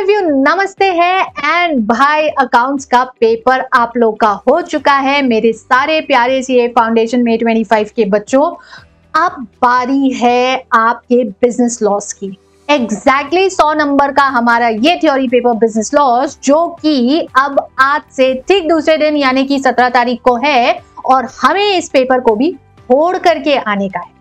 Review नमस्ते है and भाई अकाउंट्स का पेपर आप लोग का हो चुका है। मेरे सारे प्यारे सीए फाउंडेशन में 25 के बच्चों, अब बारी है आपके बिजनेस लॉस की। एग्जैक्टली 100 नंबर का हमारा ये थ्योरी पेपर बिजनेस लॉस, जो कि अब आज से ठीक दूसरे दिन यानी कि 17 तारीख को है और हमें इस पेपर को भी होड़ करके आने का है।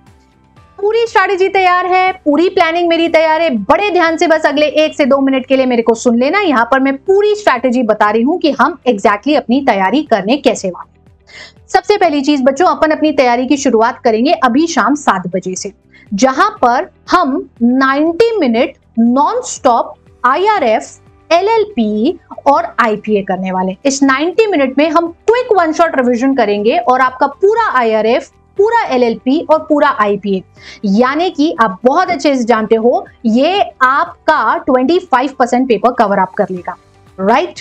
पूरी स्ट्रैटेजी तैयार है, पूरी प्लानिंग मेरी तैयार है। बड़े ध्यान से बस अगले 1 से 2 मिनट के लिए मेरे को सुन लेना। यहाँ पर मैं पूरी स्ट्रैटेजी बता रही हूं कि हम एग्जैक्टली अपनी तैयारी करने कैसे वाले। सबसे पहली चीज बच्चों, अपन अपनी तैयारी की शुरुआत करेंगे अभी शाम 7 बजे से, जहां पर हम 90 minute non stop IRF, LLP और IPA करने वाले। इस 90 मिनट में हम क्विक वन शॉट रिविजन करेंगे और आपका पूरा IRF, पूरा LLP और पूरा IPA, यानी कि आप बहुत अच्छे से जानते हो ये आपका 25% पेपर कवर अप कर लेगा, राइट।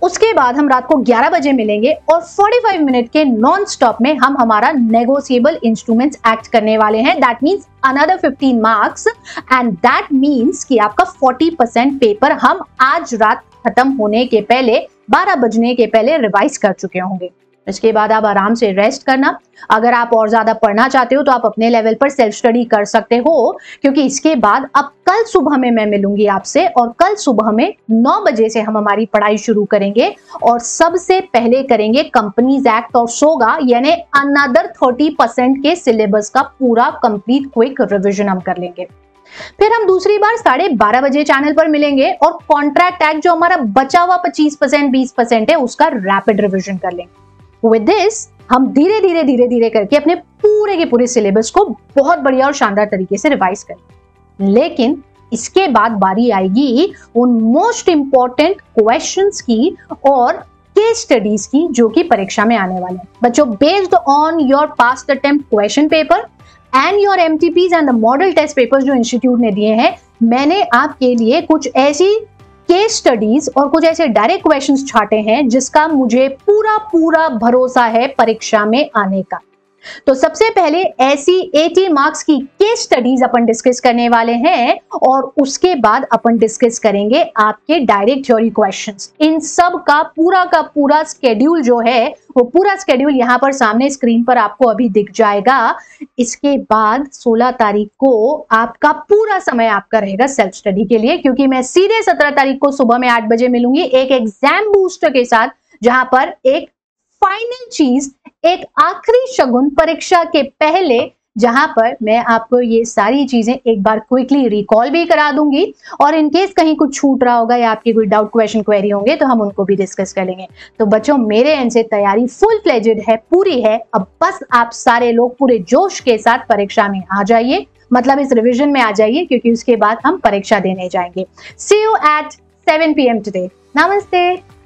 उसके बाद हम रात को 11 बजे मिलेंगे और 45 मिनट के नॉन स्टॉप में हम हमारा नेगोशिएबल इंस्ट्रूमेंट्स एक्ट करने वाले हैं। That means another 15 marks and that means कि आपका 40% पेपर हम आज रात खत्म होने के पहले 12 बजने के पहले रिवाइज कर चुके होंगे। इसके बाद आप आराम से रेस्ट करना। अगर आप और ज्यादा पढ़ना चाहते हो तो आप अपने लेवल पर सेल्फ स्टडी कर सकते हो, क्योंकि इसके बाद अब कल सुबह में मैं मिलूंगी आपसे और कल सुबह में 9 बजे से हम हमारी पढ़ाई शुरू करेंगे और सबसे पहले करेंगे कंपनीज एक्ट और सोगा, यानी अनदर 30% के सिलेबस का पूरा कंप्लीट क्विक रिविजन हम कर लेंगे। फिर हम दूसरी बार 12:30 बजे चैनल पर मिलेंगे और कॉन्ट्रैक्ट एक्ट जो हमारा बचा हुआ 25% 20% है उसका रैपिड रिविजन कर लेंगे। With this, हम धीरे धीरे करके अपने पूरे के पूरे सिलेबस को बहुत बढ़िया और शानदार तरीके से रिवाइज करें। लेकिन इसके बाद बारी आएगी उन मोस्ट इंपॉर्टेंट क्वेश्चंस की और केस स्टडीज की, जो कि परीक्षा में आने वाले हैं। बच्चों, based on your past attempt question paper and your MTPs and the model test papers जो इंस्टीट्यूट ने दिए हैं, मैंने आपके लिए कुछ ऐसी केस स्टडीज और कुछ ऐसे डायरेक्ट क्वेश्चंस छाटे हैं जिसका मुझे पूरा भरोसा है परीक्षा में आने का। तो सबसे पहले ऐसी 80 मार्क्स की केस स्टडीज अपन डिस्कस करने वाले हैं और उसके बाद अपन डिस्कस करेंगे आपके डायरेक्ट थ्योरी क्वेश्चंस। इन सब का पूरा स्केड्यूल जो है, वो पूरा स्केड्यूल यहाँ पर सामने स्क्रीन पर आपको अभी दिख जाएगा। इसके बाद 16 तारीख को आपका पूरा समय आपका रहेगा सेल्फ स्टडी के लिए, क्योंकि मैं सीधे 17 तारीख को सुबह में 8 बजे मिलूंगी एक एग्जाम बूस्टर के साथ, जहां पर एक फाइनल चीज, एक आखिरी शगुन परीक्षा के पहले, जहां पर मैं आपको ये सारी चीजें एक बार क्विकली रिकॉल भी करा दूंगी और इन केस कहीं कुछ छूट रहा होगा या आपके कोई डाउट क्वेश्चन क्वेरी होंगे तो हम उनको भी डिस्कस कर लेंगे। तो बच्चों, मेरे एंड से तैयारी फुल फ्लेजेड है, पूरी है। अब बस आप सारे लोग पूरे जोश के साथ परीक्षा में आ जाइए, मतलब इस रिविजन में आ जाइए, क्योंकि उसके बाद हम परीक्षा देने जाएंगे। See you at 7 PM today. नमस्ते।